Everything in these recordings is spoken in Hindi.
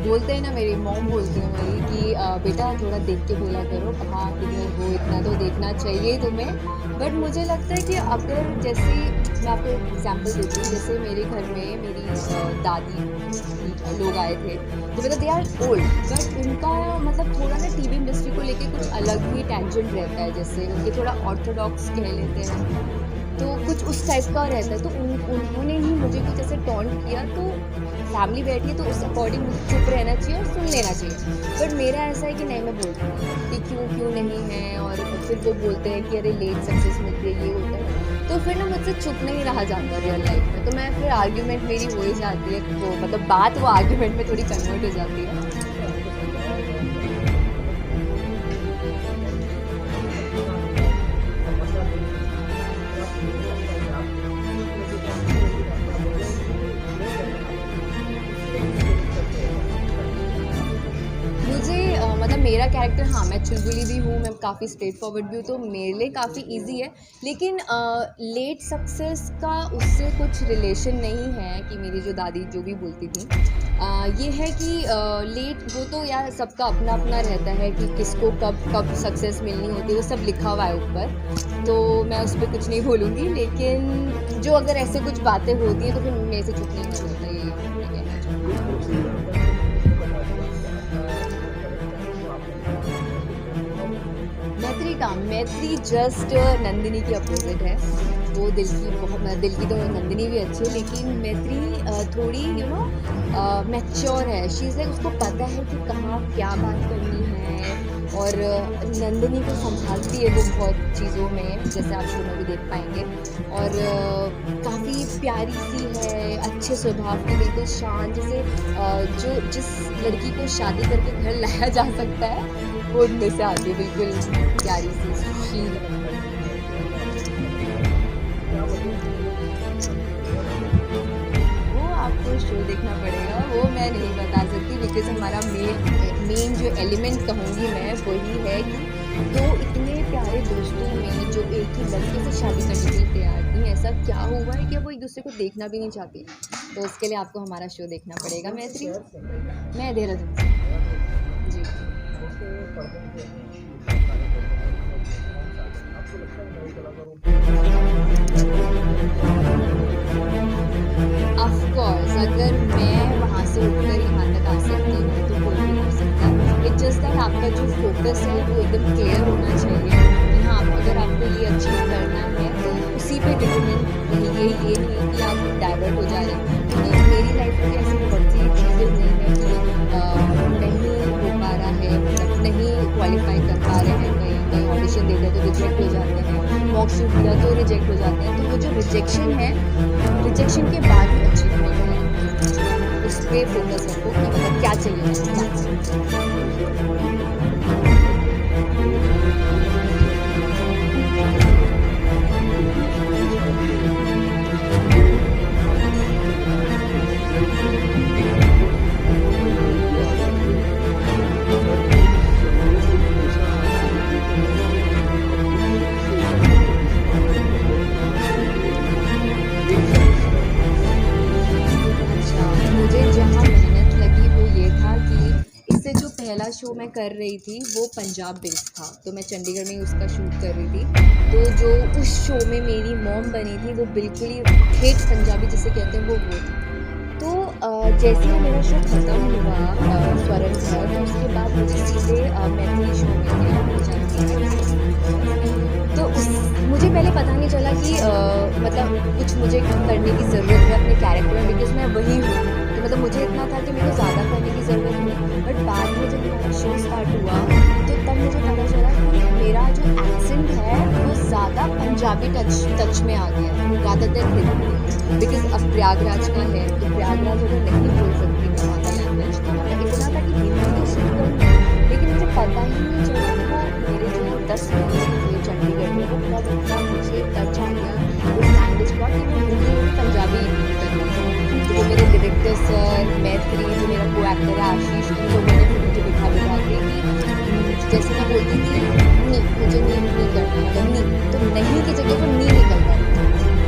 बोलते हैं ना, मेरी मॉम बोलती है मेरी कि बेटा थोड़ा देख के बोला करो, हाँ किधर हो, इतना तो देखना चाहिए तुम्हें। बट मुझे लगता है कि अगर जैसे मैं आपको एक एग्जांपल देती हूँ, जैसे मेरे घर में मेरी दादी लोग आए थे, तो मतलब दे आर ओल्ड, बट उनका मतलब थोड़ा ना टीवी इंडस्ट्री को लेके कुछ अलग ही टेंजेंट रहता है, जैसे उनके थोड़ा ऑर्थोडॉक्स कह लेते हैं, तो कुछ उस टाइप का रहता है। तो उन्होंने ही मुझे कुछ ऐसे टॉन्ट किया, तो फैमिली बैठी है तो उस अकॉर्डिंग मुझे चुप रहना चाहिए और सुन लेना चाहिए। बट मेरा ऐसा है कि नहीं, मैं बोलती हूँ कि क्यों क्यों नहीं है, और फिर वो बोलते हैं कि अरे लेट सक्सेस मिलती है, ये होता है, तो फिर ना मुझसे चुप नहीं रहा जाता रियल लाइफ में, तो मैं फिर आर्ग्यूमेंट मेरी हो ही जाती है, वो मतलब बात वो आर्ग्यूमेंट में थोड़ी कन्वर्ट हो जाती है। मुझे मतलब मेरा कैरेक्टर, हाँ मैं चुलबुली भी हूँ, मैं काफ़ी स्ट्रेट फॉरवर्ड भी हूँ, तो मेरे लिए काफ़ी इजी है। लेकिन लेट सक्सेस का उससे कुछ रिलेशन नहीं है कि मेरी जो दादी जो भी बोलती थी, ये है कि लेट वो तो यार सबका अपना अपना रहता है कि किसको कब कब सक्सेस मिलनी होती है, वो सब लिखा हुआ है ऊपर, तो मैं उस पर कुछ नहीं बोलूँगी। लेकिन जो अगर ऐसे कुछ बातें होती हैं तो फिर मेरे से चुप नहीं होता, ये मैं कहना चाहूँगी। मैत्री का मैत्री जस्ट नंदिनी की अपोजिट है। वो दिल की बहुत, दिल की तो नंदिनी भी अच्छी है, लेकिन मैत्री थोड़ी मैच्योर है। शी इज़ लाइक, उसको पता है कि कहाँ क्या बात करनी है, और नंदिनी को संभालती है वो बहुत चीज़ों में, जैसे आप शो में भी देख पाएंगे। और काफ़ी प्यारी सी है, अच्छे स्वभाव की, बिल्कुल शांत, जैसे जो जिस लड़की को शादी करके घर लाया जा सकता है वो उनमें से आती है, बिल्कुल प्यारी सी सुशील। वो आपको शो देखना पड़ेगा, वो मैं नहीं बता सकती, बिकॉज हमारा मेन जो एलिमेंट कहूँगी मैं वही है कि दो इतने प्यारे दोस्तों में जो एक ही लड़के से शादी करने के लिए तैयार थी, ऐसा क्या हुआ है कि वो एक दूसरे को देखना भी नहीं चाहती। तो उसके लिए आपको हमारा शो देखना पड़ेगा। मैत्री, मैं देहरादून से। जी। ऑफ कोर्स, अगर मैं वहाँ से उठकर यहाँ तक आ सकती हूँ तो कोई भी कर सकता है। इट्स जस्ट दैट आपका जो फोकस है वो एकदम क्लियर होना चाहिए कि हाँ, अगर आपको ये अचीव करना है तो उसी पे डिटरमिन रहिए, ये नहीं कि आप डाइवर्ट हो जा रहे हैं। क्योंकि मेरी लाइफ में ऐसी बहुत सी चीज़ें हुई हैं कि नहीं हो पा रहा है, मतलब नहीं क्वालिफाई कर पा रहे हैं, कहीं कहीं ऑडिशन देते हैं तो रिजेक्ट हो जाते हैं, मॉक शूट दिया तो रिजेक्ट हो जाते हैं। तो वो जो रिजेक्शन है, रिजेक्शन के बाद भी अचीवमेंट है, उस पर फोकस रखो कि मतलब क्या चाहिए। अच्छा, मुझे जहाँ मेहनत लगी वो ये था कि इससे जो पहला शो मैं कर रही थी वो पंजाब बेस्ड था, तो मैं चंडीगढ़ में ही उसका शूट कर रही थी। तो जो उस शो में मेरी मॉम बनी थी वो बिल्कुल ही ठेठ पंजाबी जिसे कहते हैं वो थी। तो जैसे ही मेरा शो ख़त्म हुआ स्वरण घर, तो उसके बाद मुझे सीधे मैथिली शो में लिया जाती है। तो उस मुझे पहले पता नहीं चला कि मतलब कुछ मुझे करने की ज़रूरत है अपने कैरेक्टर में, बिकॉज़ मैं वही हूँ। तो मतलब मुझे इतना था कि मेरे को ज़्यादा करने की ज़रूरत नहीं, बट बाद में जब हमारा शो स्टार्ट हुआ तो तब मुझे पता चला कि मेरा जो एक्सेंट है वो ज़्यादा पंजाबी टच में आ गया रादर देन हिंदी, बिकॉज़ अब प्रयागराज का है, तो प्रयागराज अगर नहीं बोल सकती मैं वहाँ का लैंग्वेज, तो मतलब इतना था कि हिंदी तो सीख करूँगी, लेकिन मुझे पता ही नहीं चला कि वो मेरे जो 10 महीने थे चंडीगढ़ में, वो कब इतना मुझे टच आ गया उस लैंग्वेज का कि मैं हिंदी में भी पंजाबी करती। तो वो मेरे डायरेक्टर सर, मैत्री, जो मेरा को एक्टर है आशीष, उन लोगों ने फिर मुझे बिठा के कि जैसे मैं बोलती थी नी, मुझे नी नहीं करना, मतलब नी, तो नहीं की जगह वो नी निकलता था।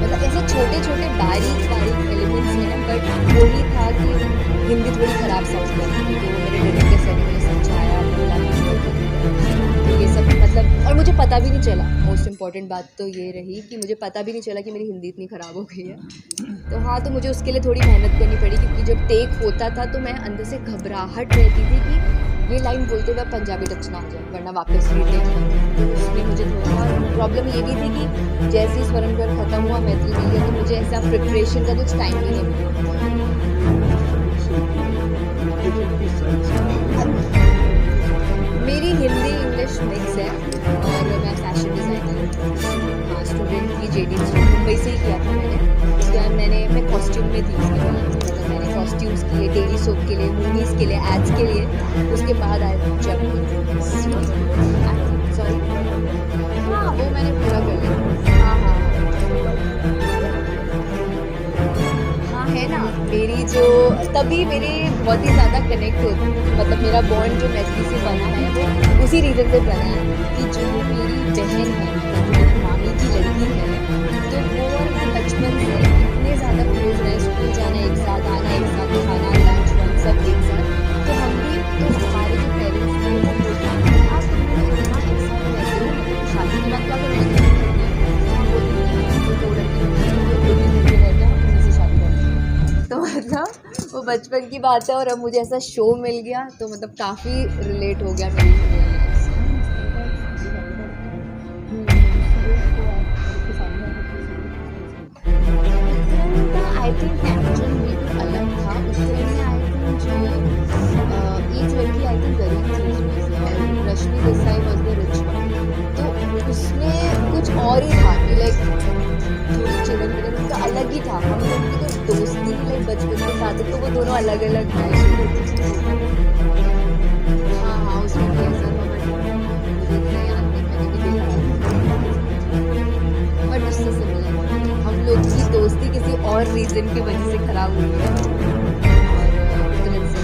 मतलब ऐसे छोटे छोटे बारीक बारीक एलिमेंट्स हैं, बट वही था कि हिंदी थोड़ी खराब आप समझ गए। तो मेरे डिनर के सर ने मुझे समझाया, बोला कि तो ये सब मतलब, और मुझे पता भी नहीं चला। मोस्ट इम्पॉर्टेंट बात तो ये रही कि मुझे पता भी नहीं चला कि मेरी हिंदी इतनी ख़राब हो गई है। तो हाँ, तो मुझे उसके लिए थोड़ी मेहनत करनी पड़ी, क्योंकि जब टेक होता था तो मैं अंदर से घबराहट रहती थी कि ये लाइन बोलते हुए पंजाबी टच ना हो जाए, वरना वापस रीटेक। तो उसमें मुझे थोड़ा प्रॉब्लम ये भी थी कि जैसे ही स्वरमगढ़ ख़त्म हुआ, मैथिली मिल गया, तो मुझे ऐसा प्रिपरेशन का कुछ टाइम भी नहीं मिला। मेरी हिंदी इंग्लिश मिक्स है और मैं फैशन डिज़ाइनर हूँ। हाँ, स्टूडेंट थी JD मुंबई से ही किया था मैंने। उसके बाद मैं कॉस्ट्यूम में थी उसके बाद, मतलब मैंने कॉस्ट्यूम्स किए, डेली सोप के लिए, मूवीज़ के लिए, एड्स के लिए। उसके बाद आए जब सॉरी, हाँ वो मैंने पूरा कर लिया। हाँ हाँ हाँ, है ना। मेरी जो तभी मेरे बहुत ही ज़्यादा कनेक्ट होती, मतलब मेरा बॉन्ड जो मैथिली से बना है वो उसी रीज़न से बना है कि जो मेरी बहन है, मतलब मेरी मामी की लड़की है, तो वो और मैं बचपन से इतने ज़्यादा क्लोज रहे, स्कूल जाना एक साथ, आना एक साथ, खाना लंच वंच सब एक साथ। तो हम भी, तो हमारे जो पेरेंट्स थे वो बोलते हैं कि हाँ तुम लोग इतना एक साथ रहते हो, शादी के बाद क्या करोगे? हम बोलते हैं कि दो लड़की दो तीन लड़के रह जाओ, उन्हीं से शादी करेंगे। तो मतलब वो बचपन की बात है, और अब मुझे ऐसा शो मिल गया तो मतलब काफ़ी रिलेट हो गया मेरी लाइफ से। उत्तरायण का आई थिंक टेंशन बिल्कुल अलग था। उत्तरायण में आई थिंक जो एक लड़की आई थिंक गरीब थी उसमें से, और Rashmi Desai was the rich one. तो उसमें कुछ और ही था कि लाइक थोड़ी चिड़न मिलन तो अलग ही था। हम लोग की तो दोस्ती लाइक बचपन के साथ, तो वो दोनों अलग अलग थे। हाँ हाँ, उसमें भी ऐसा था, बट मुझे इतना याद नहीं, मैंने भी देखा था। बट उससे सिमिलर, हम लोग की दोस्ती किसी और रीज़न की वजह से ख़राब हुई है, और उत्तरायण से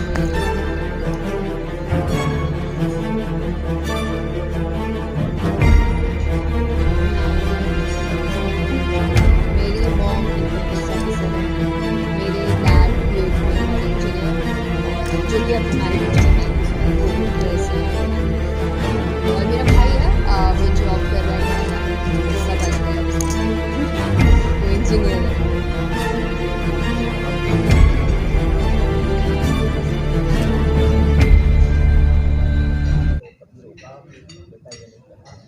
मेरी मॉम मेरे डैड जो कि अब हमारे बीच में है, वो ड्रेस है। और मेरा भाई है, वो जॉब कर रहा है, सब अलग अलग, वो इंजीनियर है।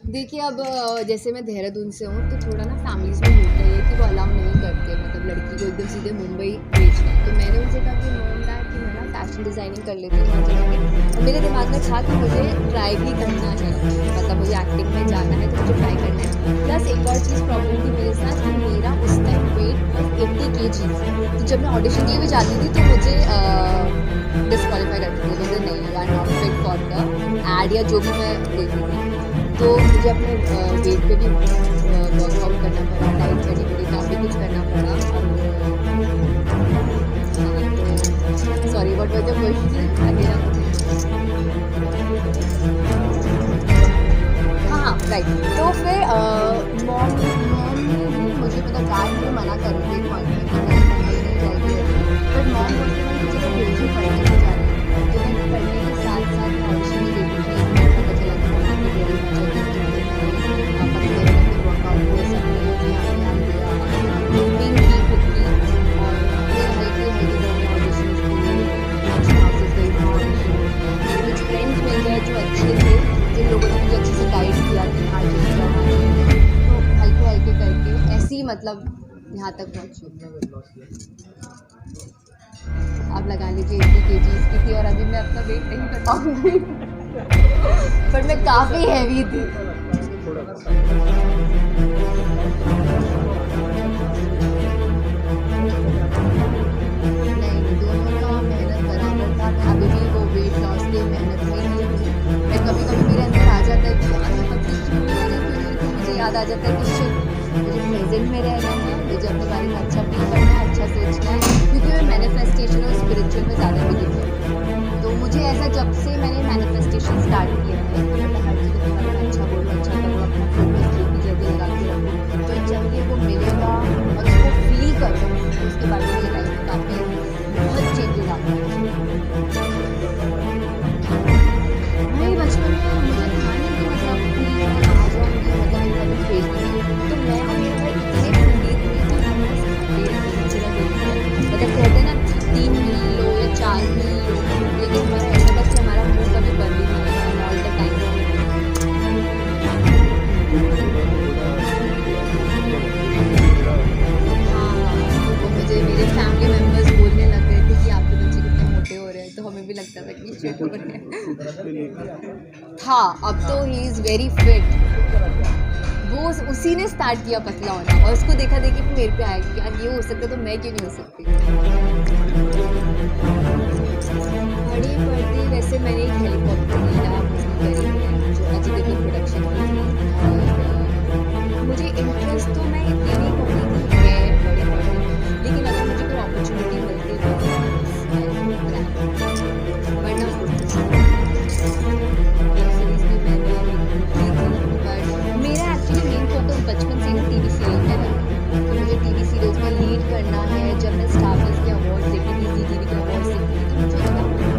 देखिए अब जैसे मैं देहरादून से हूँ, तो थोड़ा ना फैमिलीज़ में होता है कि वो अलाउ नहीं करते, मतलब लड़की को एकदम सीधे मुंबई भेजना। तो मैंने उनसे कहा कि मॉम डैड कि मैं ना फैशन डिज़ाइनिंग कर लेती हूँ वहाँ जाके। और मेरे दिमाग में था कि मुझे ट्राई भी करना है, मतलब मुझे एक्टिंग में जाना है, तो मुझे ट्राई करना है। प्लस एक और चीज़ प्रॉब्लम थी मेरे साथ कि मेरा उस टाइम वेट 80 kg। तो जब मैं ऑडिशन के लिए भी जाती थी तो मुझे डिस्क्वालीफाई करते थे, बोलते नहीं you are not fit for the ad या जो भी मैं देखती थी। तो मुझे अपने वेट पे भी वर्कआउट करना पड़ा, डाइट करनी पड़ी, काफ़ी कुछ करना पड़ा। और तो sorry, what was the question again? हाँ राइट। तो फिर मॉम ने मुझे, मतलब डैड मुझे मना कर रही थी पॉइंट में कि नहीं जाएगी, बट मॉम बोलती है कि चलो भेजो, पढ़ने को जा रही है। तो मैं पढ़ने के साथ साथ ऑडिशन में देती थी, पता चला कि वहाँ पे मेरी वर्कआउट हुए, सब ध्यान दिया, ग्रूमिंग की खुद की, और फिर हल्के हल्के करके ऑडिशन के लिए ऑडिशन हाउसेस गई, वहाँ ऑडिशन कुछ फ्रेंड्स मिल गए जो अच्छे थे, जिन लोगों ने मुझे अच्छे से गाइड किया कि हाँ चले जाओ, हाँ चले जाओ। तो हल्के हल्के करके ऐसे ही मतलब यहाँ तक पहुँची। आप लगा लीजिए 80 kg की थी, और अभी मैं अपना वेट नहीं कर पाऊँगी। पर मैं काफ़ी हैवी थी। नहीं, दोनों का मेहनत बराबर था। मैं अभी भी वो वेट लॉस की मेहनत में ही हूँ। मैं कभी-कभी मेरे अंदर आ जाता है कि यार मैं पतली क्यों नहीं हो रही, तो मुझे याद आ जाता है कि शिट, मुझे प्रेज़ेंट में रहना है, मुझे अपने बारे में अच्छा फील करना है, अच्छा सोचना है, क्योंकि मैं मैनिफेस्टेशन और स्पिरिचुअल में ज़्यादा बिलीव करती हूँ। तो मुझे ऐसा जब से मैंने मैनिफेस्टेशन स्टार्ट किया है कि मतलब हर चीज़ के बारे में अच्छा बोलो, अच्छा करो, अपना फोकस जो भी जगह लगा के रखो, जो चाहिए वो मिलेगा, और उसको फील करो, तो उसके बाद मेरी लाइफ में काफ़ी बहुत चेंजेस आते हैं। फ्लक्चुएट हो रहे हैं। था, अब तो ही इज़ वेरी फिट। वो उसी ने स्टार्ट किया पतला होना और उसको देखा देखी फिर मेरे पे आया कि यार ये हो सकता तो मैं क्यों नहीं हो सकती। बड़े पर्दे वैसे मैंने एक हेलीकॉप्टर नीला मूवी करी है जो अजय देवगन प्रोडक्शन की थी और मुझे इंटरेस्ट तो मैं इतनी नहीं कहूँगी कि है बड़े पर्दे, लेकिन अगर मुझे कोई अपॉर्चुनिटी मिलती है तो वरना सीरीज भी मैंने की थी। पर मेरा एक्चुअली मेन फोकस बचपन से ही टीवी सीरियल में रहा, तो मुझे टीवी सीरियल्स में लीड करना है। जब मैं स्टार प्लस के अवार्ड्स देखती थी, जी टीवी के अवार्ड्स देखती थी, तो मुझे लगा मुझे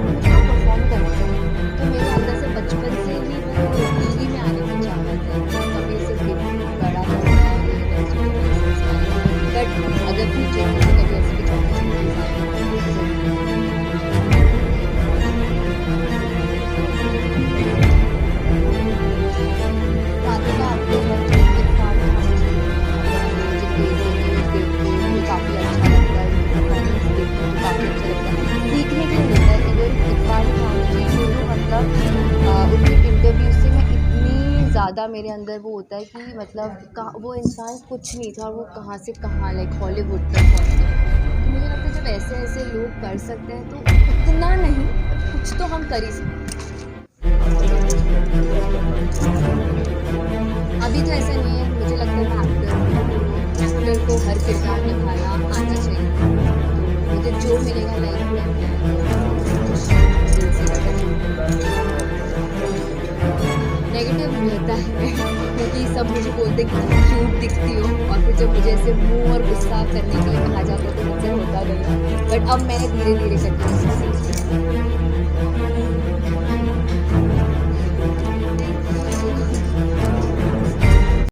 परफॉर्म करना है। तो मेरे अंदर से बचपन से ही वो टीवी में आने की चाहत है। कभी ऐसे बड़ा होगा बट अगर फ्यूचर में कभी ऐसी कुछ अपॉर्चुनिटीज उनके इंटरव्यू से मैं इतनी ज़्यादा मेरे अंदर वो होता है कि मतलब वो इंसान कुछ नहीं था और वो कहाँ से कहाँ लाइक हॉलीवुड तक पहुँच गया। तो मुझे लगता है जब ऐसे ऐसे लोग कर सकते हैं तो इतना नहीं कुछ तो हम कर ही सकते हैं। अभी तो ऐसा नहीं है, मुझे लगता है एक्टर को हर किरदार निभाना आना चाहिए। तो मुझे जो मिलेगा लाइफ में नेगेटिव रहता है क्योंकि सब मुझे बोलते हैं कि क्यूट दिखती हो और फिर जब मुझे ऐसे मुंह और गुस्सा करने के लिए कहा जाता है तो मुझसे होता नहीं। बट अब मैंने धीरे धीरे करके